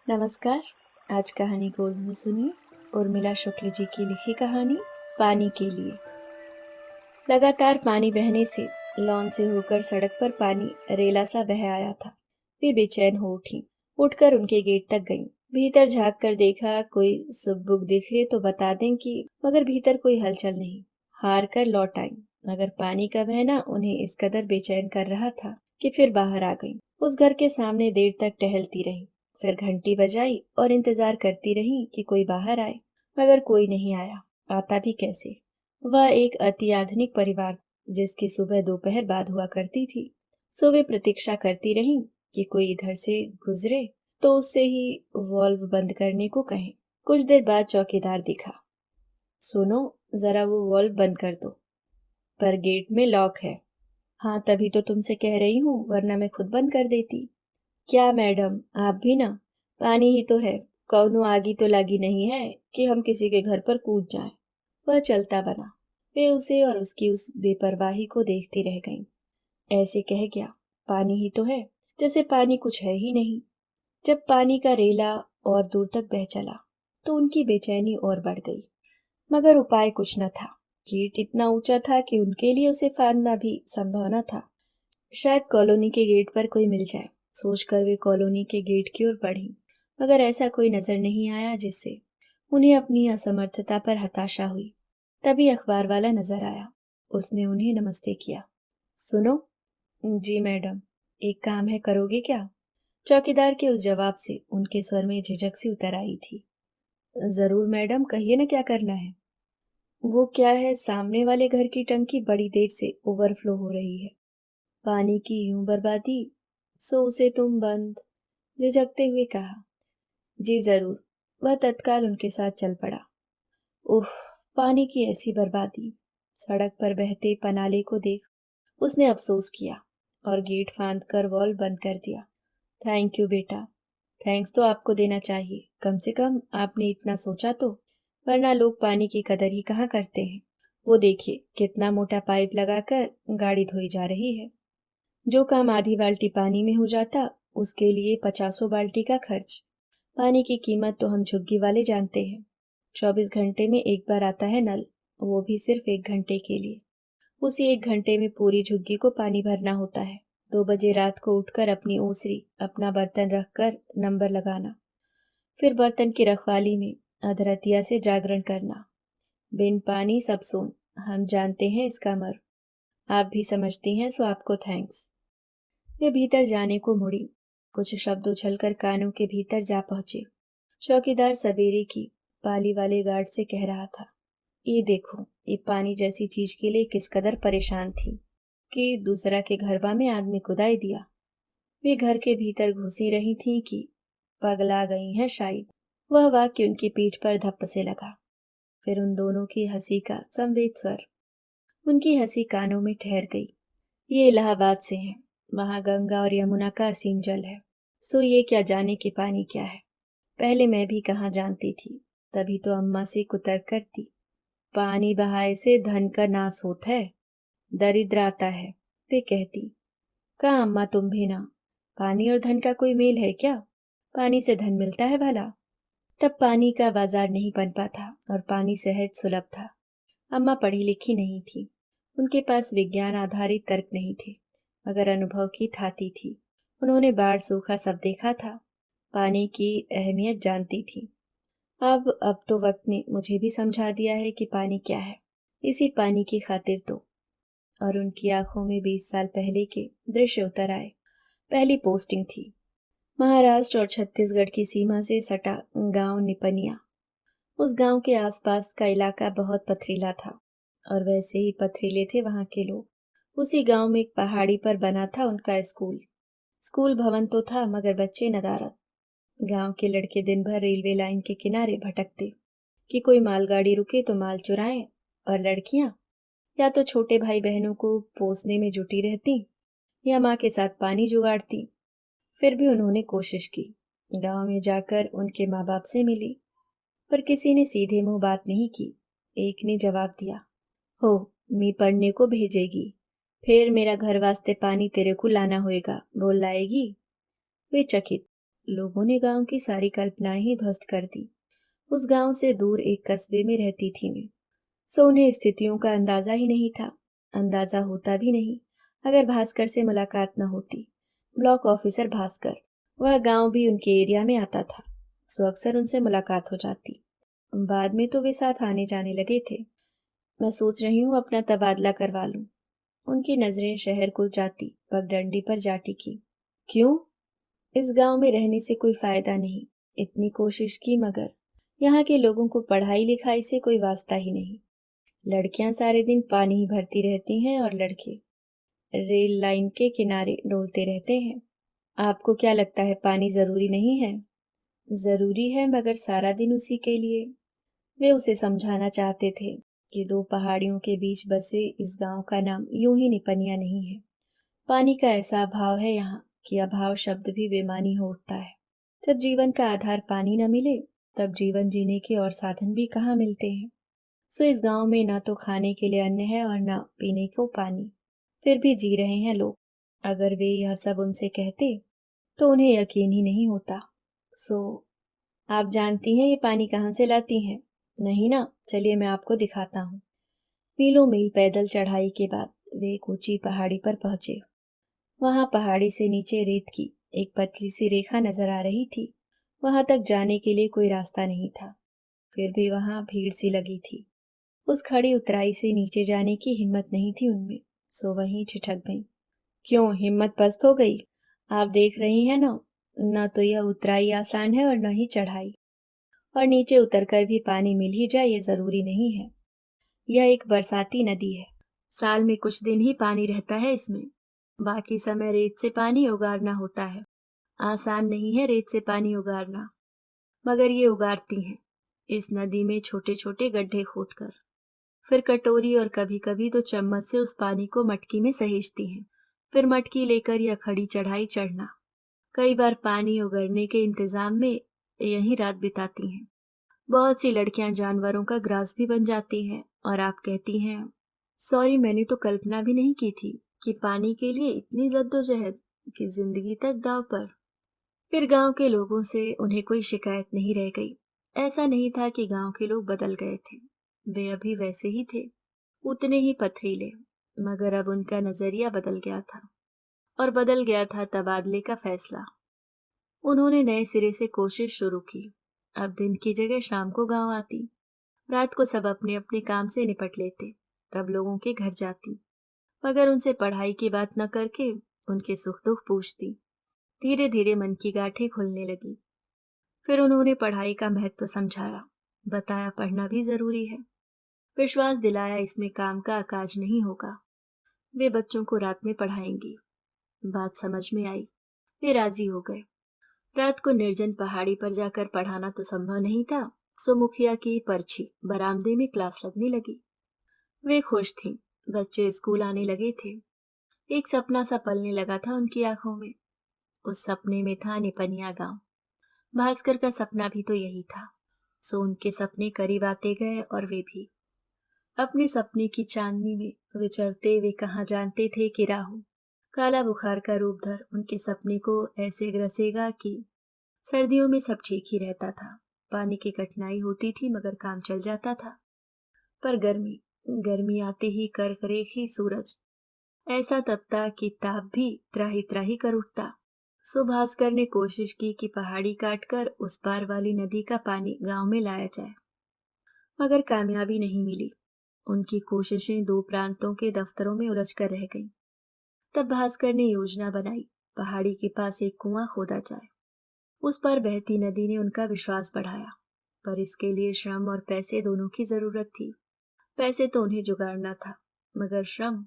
नमस्कार। आज कहानी गोल्ड में सुनिए उर्मिला शुक्ल जी की लिखी कहानी पानी के लिए। लगातार पानी बहने से लॉन से होकर सड़क पर पानी रेला सा बह आया था। वे बेचैन हो उठी। उठकर उनके गेट तक गईं। भीतर झांक कर देखा कोई सुख-बुक दिखे तो बता दें कि, मगर भीतर कोई हलचल नहीं। हार कर लौट आईं, मगर पानी का बहना उन्हें इस कदर बेचैन कर रहा था कि फिर बाहर आ गईं। उस घर के सामने देर तक टहलती रहीं। फिर घंटी बजाई और इंतजार करती रहीं कि कोई बाहर आए, मगर कोई नहीं आया। आता भी कैसे? वह एक अति आधुनिक परिवार जिसकी सुबह दोपहर बाद हुआ करती थी। सो वे प्रतीक्षा करती रहीं कि कोई इधर से गुजरे तो उससे ही वॉल्व बंद करने को कहें। कुछ देर बाद चौकीदार दिखा। सुनो, जरा वो वॉल्व बंद कर दो, पर गेट में लॉक है। हाँ, तभी तो तुमसे कह रही हूँ, वरना मैं खुद बंद कर देती। क्या मैडम, आप भी ना? पानी ही तो है, कौनो आगी तो लगी नहीं है कि हम किसी के घर पर कूद जाएं। वह चलता बना। वे उसे और उसकी उस बेपरवाही को देखती रह गईं। ऐसे कह गया, पानी ही तो है, जैसे पानी कुछ है ही नहीं। जब पानी का रेला और दूर तक बह चला तो उनकी बेचैनी और बढ़ गई, मगर उपाय कुछ न था। गेट इतना ऊंचा था कि उनके लिए उसे फांदना भी संभव न था। शायद कॉलोनी के गेट पर कोई मिल जाए, सोचकर वे कॉलोनी के गेट की ओर बढ़ी, मगर ऐसा कोई नजर नहीं आया जिससे उन्हें अपनी असमर्थता पर हताशा हुई। तभी अखबार वाला नजर आया। उसने उन्हें नमस्ते किया। सुनो। जी मैडम, एक काम है, करोगे क्या? चौकीदार के उस जवाब से उनके स्वर में झिझक सी उतर आई थी। जरूर मैडम, कहिए ना क्या करना है। वो क्या है, सामने वाले घर की टंकी बड़ी देर से ओवरफ्लो हो रही है। पानी की यूं बर्बादी, सो उसे तुम बंद। झिझकते हुए कहा। जी जरूर। वह तत्काल उनके साथ चल पड़ा। उफ, पानी की ऐसी बर्बादी। सड़क पर बहते पनाले को देख उसने अफसोस किया और गेट फांद कर वॉल बंद कर दिया। थैंक यू बेटा। थैंक्स तो आपको देना चाहिए, कम से कम आपने इतना सोचा तो, वरना लोग पानी की कदर ही कहाँ करते हैं। वो देखिए कितना मोटा पाइप लगाकर गाड़ी धोई जा रही है। जो काम आधी बाल्टी पानी में हो जाता, उसके लिए 50 बाल्टी का खर्च। पानी की कीमत तो हम झुग्गी वाले जानते हैं। 24 घंटे में एक बार आता है नल, वो भी सिर्फ 1 घंटे के लिए। उसी 1 घंटे में पूरी झुग्गी को पानी भरना होता है। 2 बजे रात को उठकर अपनी ओसरी, अपना बर्तन रखकर नंबर लगाना, फिर बर्तन की रखवाली में अधरतिया से जागरण करना। बिन पानी सब सून, हम जानते हैं इसका मर। आप भी समझती हैं, सो आपको थैंक्स। वे भीतर जाने को मुड़ी। कुछ शब्द उछलकर कानों के भीतर जा पहुंचे। चौकीदार सवेरे की पाली वाले गार्ड से कह रहा था, ये देखो, ये पानी जैसी चीज के लिए किस कदर परेशान थी कि दूसरा के घरवा में आदमी कुदाई दिया। वे घर के भीतर घुसी रही थीं कि पगला गई हैं शायद। वह वाक्य उनकी पीठ पर धप्प से लगा। फिर उन दोनों की हंसी का संवेद स्वर। उनकी हंसी कानों में ठहर गई। ये इलाहाबाद से हैं, वहां गंगा और यमुना का असीम जल है, सो ये क्या जाने कि पानी क्या है। पहले मैं भी कहाँ जानती थी, तभी तो अम्मा से कुतर्क करती, पानी बहाए से धन का नाश होता है, दरिद्र आता है। वे कहती, कहाँ अम्मा, तुम भी ना। पानी और धन का कोई मेल है क्या? पानी से धन मिलता है भला? तब पानी का बाजार नहीं पनपा था और पानी सहज सुलभ था। अम्मा पढ़ी लिखी नहीं थी, उनके पास विज्ञान आधारित तर्क नहीं थे, मगर अनुभव की थाती थी। उन्होंने बाढ़ सूखा सब देखा था, पानी की अहमियत जानती थी। अब तो वक्त ने मुझे भी समझा दिया है कि पानी क्या है। इसी पानी की खातिर तो। और उनकी आंखों में 20 साल पहले के दृश्य उतर आए। पहली पोस्टिंग थी महाराष्ट्र और छत्तीसगढ़ की सीमा से सटा गांव निपनिया। उस गांव के आसपास का इलाका बहुत पथरीला था और वैसे ही पथरीले थे वहां के लोग। उसी गांव में एक पहाड़ी पर बना था उनका स्कूल। स्कूल भवन तो था, मगर बच्चे नदारद। गांव के लड़के दिन भर रेलवे लाइन के किनारे भटकते कि कोई मालगाड़ी रुके तो माल चुराएं, और लड़कियां या तो छोटे भाई बहनों को पोसने में जुटी रहती या माँ के साथ पानी जुगाड़ती। फिर भी उन्होंने कोशिश की, गांव में जाकर उनके माँ बाप से मिली, पर किसी ने सीधे मुंह बात नहीं की। एक ने जवाब दिया, हो, मी पढ़ने को भेजेगी, फिर मेरा घर वास्ते पानी तेरे को लाना होएगा, बोल लाएगी। वे चकित, लोगों ने गांव की सारी कल्पनाएं ही ध्वस्त कर दी। उस गांव से दूर एक कस्बे में रहती थी मैं। सो उन्हें स्थितियों का अंदाजा ही नहीं था। अंदाजा होता भी नहीं अगर भास्कर से मुलाकात न होती। ब्लॉक ऑफिसर भास्कर, वह गांव भी उनके एरिया में आता था। सो अक्सर उनसे मुलाकात हो जाती। बाद में तो वे साथ आने जाने लगे थे। मैं सोच रही हूँ अपना तबादला करवा लूं। उनकी नजरें शहर को जाती पगडंडी पर जा टिकी। क्यों? इस गांव में रहने से कोई फायदा नहीं। इतनी कोशिश की मगर यहाँ के लोगों को पढ़ाई लिखाई से कोई वास्ता ही नहीं। लड़कियां सारे दिन पानी ही भरती रहती हैं और लड़के रेल लाइन के किनारे डोलते रहते हैं। आपको क्या लगता है पानी जरूरी नहीं है? जरूरी है मगर सारा दिन उसी के लिए। वे उसे समझाना चाहते थे कि दो पहाड़ियों के बीच बसे इस गांव का नाम यूं ही निपनिया नहीं है। पानी का ऐसा अभाव है यहाँ कि अभाव शब्द भी बेमानी हो उठता है। जब जीवन का आधार पानी न मिले तब जीवन जीने के और साधन भी कहाँ मिलते हैं। सो इस गांव में ना तो खाने के लिए अन्न है और ना पीने को पानी, फिर भी जी रहे हैं लोग। अगर वे यह सब उनसे कहते तो उन्हें यकीन ही नहीं होता। सो आप जानती हैं ये पानी कहाँ से लाती हैं? नहीं ना, चलिए मैं आपको दिखाता हूँ। मीलों मील पैदल चढ़ाई के बाद वे एक ऊंची पहाड़ी पर पहुंचे। वहां पहाड़ी से नीचे रेत की एक पतली सी रेखा नजर आ रही थी। वहां तक जाने के लिए कोई रास्ता नहीं था, फिर भी वहां भीड़ सी लगी थी। उस खड़ी उतराई से नीचे जाने की हिम्मत नहीं थी उनमें। सो वहीं ठिठक गईं। क्यों, हिम्मत पस्त हो गई? आप देख रही हैं ना, न तो यह उतराई आसान है और न ही चढ़ाई। और नीचे उतरकर भी पानी मिल ही जाए ये जरूरी नहीं है। यह एक बरसाती नदी है। साल में कुछ दिन ही पानी रहता है इसमें। बाकी समय रेत से पानी उगारना होता है। आसान नहीं है रेत से पानी उगारना, मगर ये उगारती हैं इस नदी में छोटे छोटे गड्ढे खोदकर। फिर कटोरी और कभी कभी तो चम्मच से उस पानी को मटकी में सहेजती हैं। फिर मटकी लेकर यह खड़ी चढ़ाई चढ़ना। कई बार पानी उगरने के इंतजाम में यहीं रात बिताती हैं। बहुत सी लड़कियां जानवरों का ग्रास भी बन जाती हैं और आप कहती हैं, सॉरी मैंने तो कल्पना भी नहीं की थी कि पानी के लिए इतनी जद्दोजहद कि जिंदगी तक दांव पर। फिर गांव के लोगों से उन्हें कोई शिकायत नहीं रह गई। ऐसा नहीं था कि गांव के लोग बदल गए थे, वे अभी वैसे ही थे, उतने ही पथरीले। मगर अब उनका नजरिया बदल गया था और बदल गया था तबादले का फैसला। उन्होंने नए सिरे से कोशिश शुरू की। अब दिन की जगह शाम को गांव आती। रात को सब अपने अपने काम से निपट लेते, तब लोगों के घर जाती। मगर उनसे पढ़ाई की बात न करके उनके सुख दुख पूछती। धीरे धीरे मन की गांठें खुलने लगी। फिर उन्होंने पढ़ाई का महत्व समझाया, बताया पढ़ना भी जरूरी है। विश्वास दिलाया इसमें काम का काज नहीं होगा, वे बच्चों को रात में पढ़ाएंगी। बात समझ में आई, वे राजी हो गए। रात को निर्जन पहाड़ी पर जाकर पढ़ाना तो संभव नहीं था। सो मुखिया की पर्ची बरामदे में क्लास लगने लगी। वे खुश थीं, बच्चे स्कूल आने लगे थे। एक सपना सा पलने लगा था उनकी आंखों में। उस सपने में था निपनिया गांव। भास्कर का सपना भी तो यही था। सो उनके सपने करीब आते गए और वे भी अपने सपने की चांदनी में विचरते वे कहाँ जानते थे कि राहु काला बुखार का रूप धर उनके सपने को ऐसे ग्रसेगा कि सर्दियों में सब ठीक ही रहता था। पानी की कठिनाई होती थी मगर काम चल जाता था। पर गर्मी गर्मी आते ही करकरेखी सूरज ऐसा तपता कि ताप भी त्राही त्राही कर उठता। सो भास्कर ने कोशिश की कि पहाड़ी काटकर उस पार वाली नदी का पानी गांव में लाया जाए, मगर कामयाबी नहीं मिली। उनकी कोशिशें दो प्रांतों के दफ्तरों में उलझ कर रह गईं। तब भास्कर ने योजना बनाई, पहाड़ी के पास एक कुआं खोदा जाए। उस पर बहती नदी ने उनका विश्वास बढ़ाया, पर इसके लिए श्रम और पैसे दोनों की जरूरत थी। पैसे तो उन्हें जुगाड़ना था, मगर श्रम।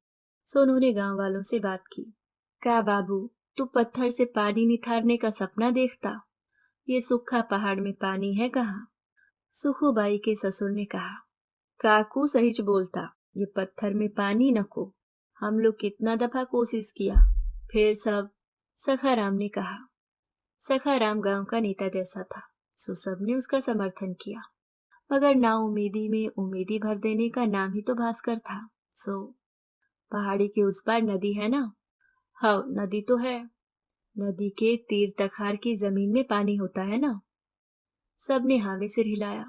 सो उन्होंने गांव वालों से बात की। का बाबू, तू पत्थर से पानी निथारने का सपना देखता? ये सूखा पहाड़ में पानी है कहाँ? सुखूबाई के ससुर ने कहा, काकू सहीच बोलता, ये पत्थर में पानी नको। हम लोग कितना दफा कोशिश किया, फिर सब। सखाराम ने कहा। सखाराम गांव का नेता जैसा था, सो सबने उसका समर्थन किया। मगर ना उम्मीदी में उम्मीदी भर देने का नाम ही तो भास्कर था। सो पहाड़ी के उस पार नदी है ना? हाँ, नदी तो है। नदी के तीर तखार की जमीन में पानी होता है ना। सबने हाँ में सिर हिलाया।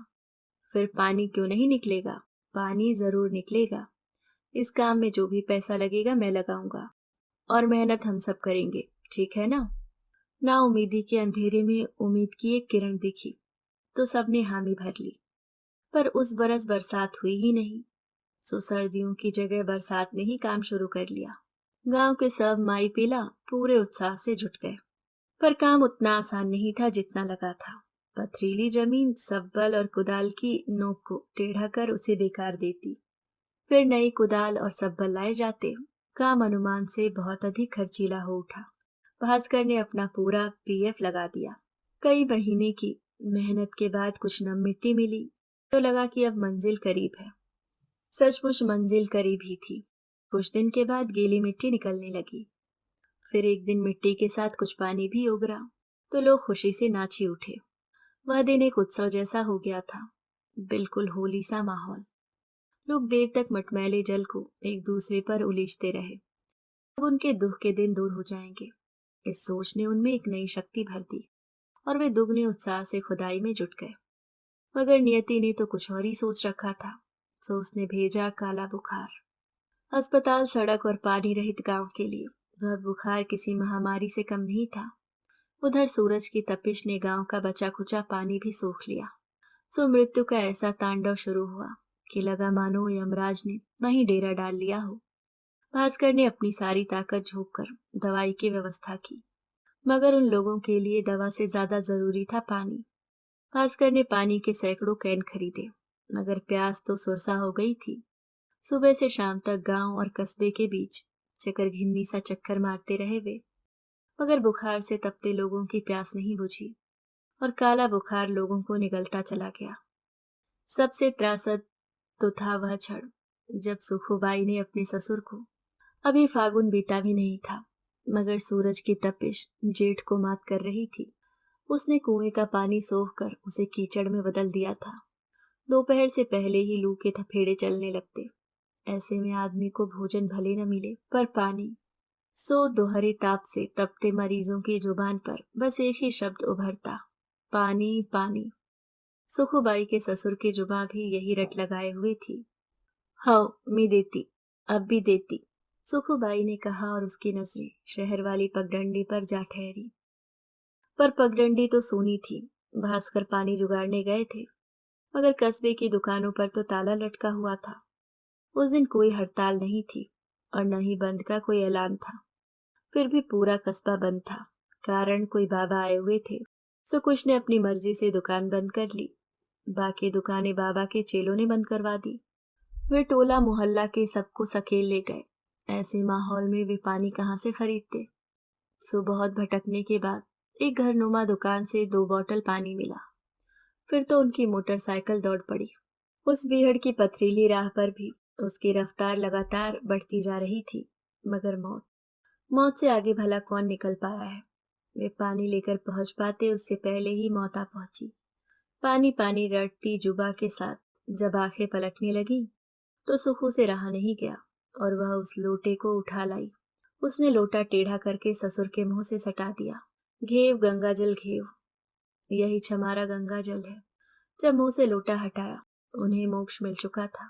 फिर पानी क्यों नहीं निकलेगा? पानी जरूर निकलेगा। इस काम में जो भी पैसा लगेगा मैं लगाऊंगा, और मेहनत हम सब करेंगे, ठीक है ना? ना उम्मीदी के अंधेरे में उम्मीद की एक किरण दिखी, तो सबने हामी भर ली। पर उस बरस बरसात हुई ही नहीं। सो सर्दियों की जगह बरसात ने ही काम शुरू कर लिया। गांव के सब माई पीला पूरे उत्साह से जुट गए। पर काम उतना आसान नहीं था जितना लगा था। पथरीली जमीन सब्बल और कुदाल की नोक को टेढ़ा कर उसे बेकार देती। फिर नई कुदाल और सब्बल लाए जाते। काम अनुमान से बहुत अधिक खर्चीला हो उठा। भास्कर ने अपना पूरा पीएफ लगा दिया। कई महीने की मेहनत के बाद कुछ नम मिट्टी मिली, तो लगा कि अब मंजिल करीब है। सचमुच मंजिल करीब ही थी। कुछ दिन के बाद गीली मिट्टी निकलने लगी। फिर एक दिन मिट्टी के साथ कुछ पानी भी उगरा, तो लोग खुशी से नाच ही उठे। वह दिन एक उत्सव जैसा हो गया था, बिल्कुल होली सा माहौल। लोग देर तक मटमैले जल को एक दूसरे पर उलीचते रहे। अब उनके दुख के दिन दूर हो जाएंगे। इस सोच ने उनमें एक नई शक्ति भर दी, और वे दुगने उत्साह से खुदाई में जुट गए। मगर नियति ने तो कुछ और ही सोच रखा था। सो उसने भेजा काला बुखार। अस्पताल, सड़क और पानी रहित गांव के लिए वह बुखार किसी महामारी से कम नहीं था। उधर सूरज की तपिश ने गांव का बचा खुचा पानी भी सोख लिया। सो मृत्यु का ऐसा तांडव शुरू हुआ कि लगा मानो यमराज ने वहीं डेरा डाल लिया हो। भास्कर ने अपनी सारी ताकत झोंक कर दवाई की व्यवस्था की, मगर उन लोगों के लिए दवा से ज्यादा जरूरी था पानी। भास्कर ने पानी के सैकड़ों कैन खरीदे, मगर प्यास तो सुरसा हो गई थी। सुबह से शाम तक गांव और कस्बे के बीच चकरघिन्नी सा चक्कर मारते रहे वे, मगर बुखार से तपते लोगों की प्यास नहीं बुझी, और काला बुखार लोगों को निगलता चला गया। सबसे त्रासद तो था वह क्षण जब सुखुबाई ने अपने ससुर को, अभी फागुन बीता भी नहीं था, मगर सूरज की तपिश जेठ को मात कर रही थी, उसने कुएं का पानी सोख कर उसे कीचड़ में बदल दिया था। दोपहर से पहले ही लू के थपेड़े चलने लगते। ऐसे में आदमी को भोजन भले न मिले, पर पानी। सो दोहरे ताप से तपते मरीजों की जुबान पर बस एक ही शब्द उभरता, पानी पानी। सुखुबाई के ससुर की जुबान भी यही रट लगाए हुए थी। हाँ, मैं देती, अब भी देती, सुखुबाई ने कहा, और उसकी नजरें शहर वाली पगडंडी पर जा ठहरी। पर पगडंडी तो सूनी थी। भास्कर पानी जुगाड़ने गए थे, मगर कस्बे की दुकानों पर तो ताला लटका हुआ था। उस दिन कोई हड़ताल नहीं थी, और न ही बंद का कोई ऐलान था। फिर भी पूरा कस्बा बंद था, कारण कोई बाबा आए हुए थे। सो कुछ ने अपनी मर्जी से दुकान बंद कर ली, बाकी दुकानें बाबा के चेलों ने बंद करवा दी। वे टोला मोहल्ला के सबको सकेल ले गए। ऐसे माहौल में वे पानी कहाँ से खरीदते? सो बहुत भटकने के बाद एक घरनुमा दुकान से 2 बोतल पानी मिला। फिर तो उनकी मोटरसाइकिल दौड़ पड़ी। उस बीहड़ की पथरीली राह पर भी उसकी रफ्तार लगातार बढ़ती जा रही थी, मगर मौत से आगे भला कौन निकल पाया है? वे पानी लेकर पहुंच पाते उससे पहले ही मौत आ पहुंची। पानी पानी रटती जुबा के साथ जब आंखें पलटने लगी, तो सुखू से रहा नहीं गया, और वह उस लोटे को उठा लाई। उसने लोटा टेढ़ा करके ससुर के मुंह से सटा दिया। घेव गंगा जल घेव, यही छमारा गंगा जल है। जब मुंह से लोटा हटाया, उन्हें मोक्ष मिल चुका था।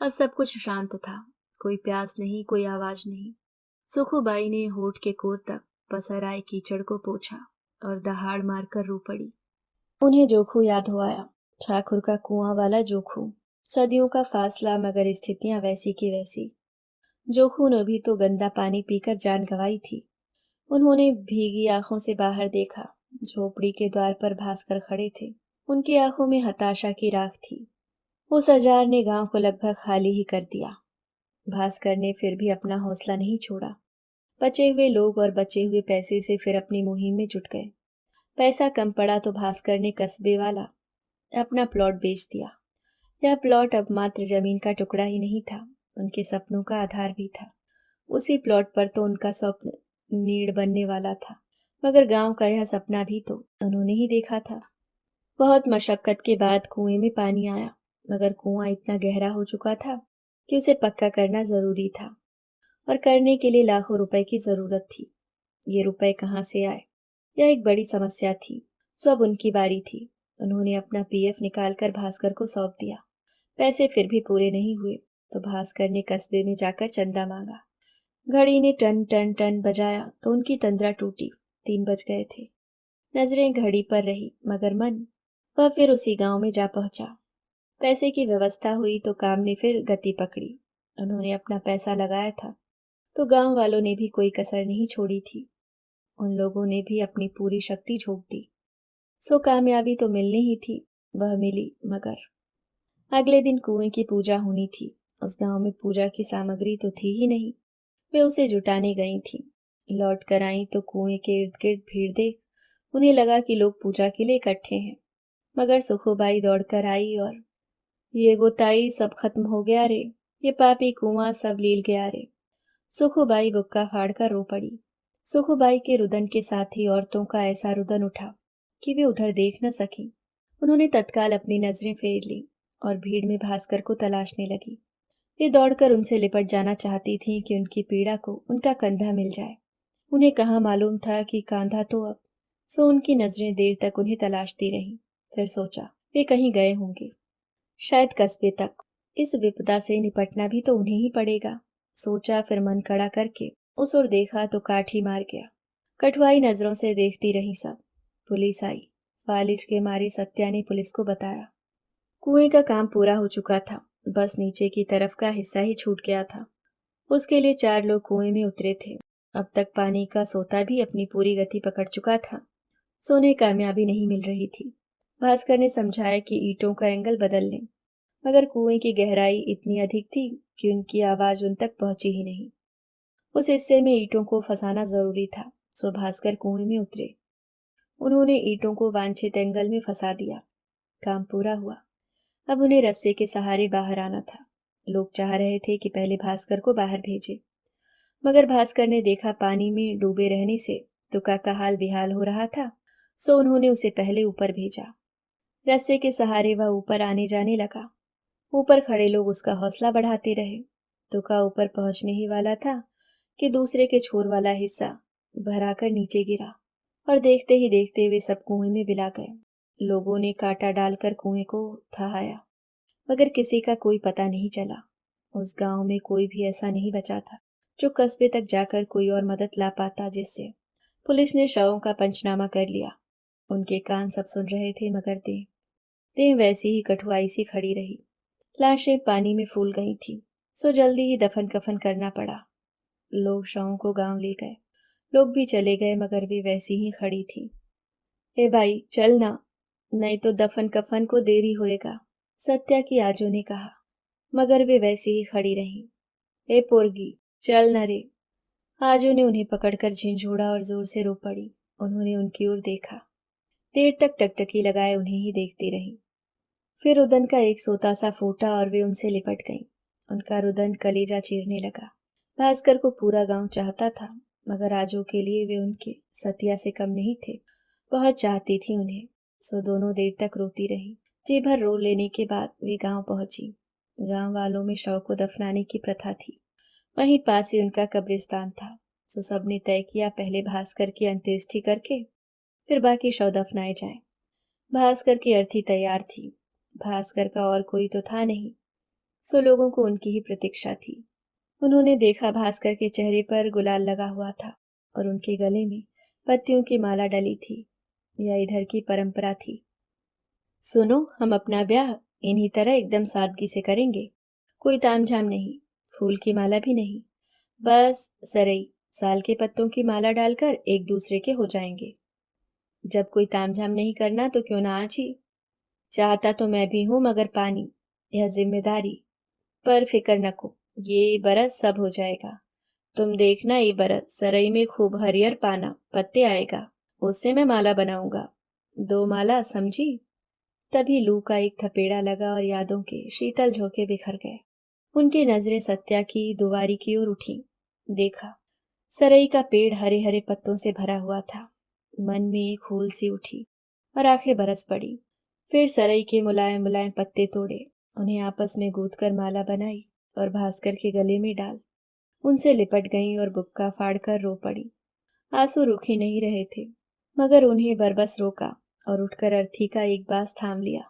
अब सब कुछ शांत था, कोई प्यास नहीं, कोई आवाज नहीं। सुखुबाई ने होठ के कोर तक पसर आए कीचड़ को पोंछा और दहाड़ मारकर रो पड़ी। उन्हें जोखू याद हो आया, ठाकुर का कुआं वाला जोखू। सदियों का फासला, मगर स्थितियां वैसी की वैसी। जोखू ने भी तो गंदा पानी पीकर जान गंवाई थी। उन्होंने भीगी आंखों से बाहर देखा। झोपड़ी के द्वार पर भास्कर खड़े थे। उनकी आंखों में हताशा की राख थी। उस अजार ने गांव को लगभग खाली ही कर दिया। भास्कर ने फिर भी अपना हौसला नहीं छोड़ा। बचे हुए लोग और बचे हुए पैसे से फिर अपनी मुहिम में जुट गए। पैसा कम पड़ा तो भास्कर ने कस्बे वाला अपना प्लॉट बेच दिया। यह प्लॉट अब मात्र जमीन का टुकड़ा ही नहीं था, उनके सपनों का आधार भी था। उसी प्लॉट पर तो उनका स्वप्न नीड़ बनने वाला था, मगर गांव का यह सपना भी तो उन्होंने ही देखा था। बहुत मशक्कत के बाद कुएं में पानी आया, मगर कुआं इतना गहरा हो चुका था कि उसे पक्का करना जरूरी था, और करने के लिए लाखों रुपए की जरूरत थी। ये रुपए कहाँ से आए। यह एक बड़ी समस्या थी। सो अब उनकी बारी थी। उन्होंने अपना पीएफ निकालकर भास्कर को सौंप दिया। पैसे फिर भी पूरे नहीं हुए तो भास्कर ने कस्बे में जाकर चंदा मांगा। घड़ी ने टन टन टन बजाया तो उनकी तंद्रा टूटी। 3 बज गए थे। नजरें घड़ी पर रही मगर मन वह फिर उसी गांव में जा पहुंचा। पैसे की व्यवस्था हुई तो काम ने फिर गति पकड़ी। उन्होंने अपना पैसा लगाया था तो गांव वालों ने भी कोई कसर नहीं छोड़ी थी। उन लोगों ने भी अपनी पूरी शक्ति झोंक दी। सो कामयाबी तो मिलनी ही थी। वह मिली मगर अगले दिन कुएं की पूजा होनी थी। उस गांव में पूजा की सामग्री तो थी ही नहीं। वे उसे जुटाने गई थीं। लौट कर आई तो कुएं के इर्द गिर्द भीड़ देख उन्हें लगा कि लोग पूजा के लिए इकट्ठे हैं। मगर सुखोबाई दौड़कर आई और ये गोताई सब खत्म हो गया रे। ये पापी कुआं सब लील गया रे। सुखोबाई बुक्का फाड़कर रो पड़ी। सुखोबाई के रुदन के साथ ही औरतों का ऐसा रुदन उठा कि वे उधर देख न सकी। उन्होंने तत्काल अपनी नजरें फेर ली और भीड़ में भास्कर को तलाशने लगी। वे दौड़कर उनसे लिपट जाना चाहती थीं कि उनकी पीड़ा को उनका कंधा मिल जाए। उन्हें कहाँ मालूम था कि कांधा तो अब। सो उनकी नजरें देर तक उन्हें तलाशती रहीं। फिर सोचा वे कहीं गए होंगे, शायद कस्बे तक। इस विपदा से निपटना भी तो उन्हें ही पड़ेगा। सोचा फिर मन कड़ा करके उस ओर देखा तो काठ ही मार गया। कठुआई नजरों से देखती रही सब। पुलिस आई। फालिज के मारे सत्या ने पुलिस को बताया। कुएं का काम पूरा हो चुका था। बस नीचे की तरफ का हिस्सा ही छूट गया था। उसके लिए 4 लोग कुएं में उतरे थे। अब तक पानी का सोता भी अपनी पूरी गति पकड़ चुका था। सोने कामयाबी नहीं मिल रही थी। भास्कर ने समझाया कि ईंटों का एंगल बदल लें, मगर कुएं की गहराई इतनी अधिक थी कि उनकी आवाज उन तक पहुंची ही नहीं। उस हिस्से में ईंटों को फंसाना जरूरी था। सो भास्कर कुएं में उतरे। उन्होंने ईंटों को वांछित एंगल में फंसा दिया। काम पूरा हुआ। अब उन्हें रस्से के सहारे बाहर आना था। लोग चाह रहे थे कि पहले भास्कर को बाहर भेजे, मगर भास्कर ने देखा पानी में डूबे रहने से तुका का हाल बेहाल हो रहा था। सो उन्होंने उसे पहले ऊपर भेजा। रस्से के सहारे वह ऊपर आने जाने लगा। ऊपर खड़े लोग उसका हौसला बढ़ाते रहे। तुका ऊपर पहुंचने ही वाला था कि दूसरे के छोर वाला हिस्सा भराकर नीचे गिरा और देखते ही देखते वे सब कुएं में बिला गए। लोगों ने कांटा डालकर कुएं को थहाया, मगर किसी का कोई पता नहीं चला। उस गांव में कोई भी ऐसा नहीं बचा था जो कस्बे तक जाकर कोई और मदद ला पाता। जिससे पुलिस ने शवों का पंचनामा कर लिया। उनके कान सब सुन रहे थे मगर देह देह वैसी ही कठुआई सी खड़ी रही। लाशें पानी में फूल गई थी। सो जल्दी ही दफन कफन करना पड़ा। लोग शवों को गांव ले गए। लोग भी चले गए मगर वे वैसी ही खड़ी थी। ए भाई चल ना, नहीं तो दफन कफन को देरी होएगा, सत्या की आजो ने कहा। मगर वे वैसी ही खड़ी रहीं। ए पोरगी चल न रे। आजो ने उन्हें पकड़कर झिंझोड़ा और जोर से रो पड़ी। उन्होंने उनकी ओर देखा। देर तक टकटकी लगाए उन्हें ही देखती रहीं। फिर रुदन का एक सोता सा फूटा और वे उनसे लिपट गईं। उनका रुदन कलेजा चीरने लगा। भास्कर को पूरा गांव चाहता था, मगर आजो के लिए वे उनके सतिया से कम नहीं थे। बहुत चाहती थी उन्हें। सो दोनों देर तक रोती रहीं। जी भर रो लेने के बाद वे गांव पहुंची। गांव वालों में शव को दफनाने की प्रथा थी। वहीं पास ही उनका कब्रिस्तान था। सो सबने तय किया पहले भास्कर की अंत्येष्टि करके फिर बाकी शव दफनाए जाएं। भास्कर की अर्थी तैयार थी। भास्कर का और कोई तो था नहीं। सो लोगों को उनकी ही प्रतीक्षा थी। उन्होंने देखा भास्कर के चेहरे पर गुलाल लगा हुआ था और उनके गले में पत्तियों की माला डली थी। यह इधर की परंपरा थी। सुनो, हम अपना ब्याह इन्हीं तरह एकदम सादगी से करेंगे। कोई तामझाम नहीं, फूल की माला भी नहीं। बस सरई साल के पत्तों की माला डालकर एक दूसरे के हो जाएंगे। जब कोई तामझाम नहीं करना तो क्यों ना आज ही। चाहता तो मैं भी हूं मगर पानी, यह जिम्मेदारी। पर फिक्र न को, ये बरस सब हो जाएगा। तुम देखना ये बरस सरई में खूब हरियर पाना पत्ते आएगा। उससे मैं माला बनाऊंगा। 2 माला समझी। तभी लू का एक थपेड़ा लगा और यादों के शीतल झोंके बिखर गए। उनकी नजरें सत्या की दुआरी की ओर उठी। देखा सरई का पेड़ हरे हरे पत्तों से भरा हुआ था। मन में एक हूल सी उठी और आंखें बरस पड़ी। फिर सरई के मुलायम मुलायम पत्ते तोड़े, उन्हें आपस में गूंथ कर माला बनाई और भास्कर के गले में डाल उनसे लिपट गईं और बुक्का फाड़कर रो पड़ी। आंसू रुके नहीं रहे थे, मगर उन्हें बरबस रोका और उठकर अर्थी का एक बास थाम लिया।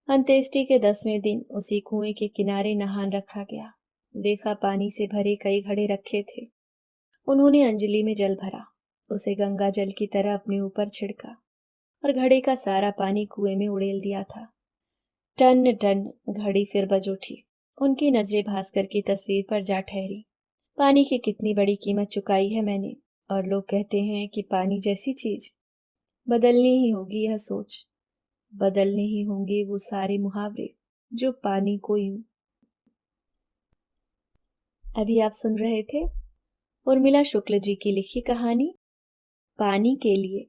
अंत्येष्टि के 10वें दिन उसी कुएं के किनारे नहान रखा गया। देखा पानी से भरे कई घड़े रखे थे। उन्होंने अंजलि में जल भरा, उसे गंगा जल की तरह अपने ऊपर छिड़का और घड़े का सारा पानी कुएं में उड़ेल दिया था। टन टन घड़ी फिर बज उठी। उनकी नजरें भास्कर की तस्वीर पर जा ठहरी। पानी की कितनी बड़ी कीमत चुकाई है मैंने, और लोग कहते हैं कि पानी जैसी चीज। बदलनी ही होगी यह सोच, बदलने ही होंगे वो सारे मुहावरे जो पानी को यूं। अभी आप सुन रहे थे उर्मिला शुक्ल जी की लिखी कहानी पानी के लिए।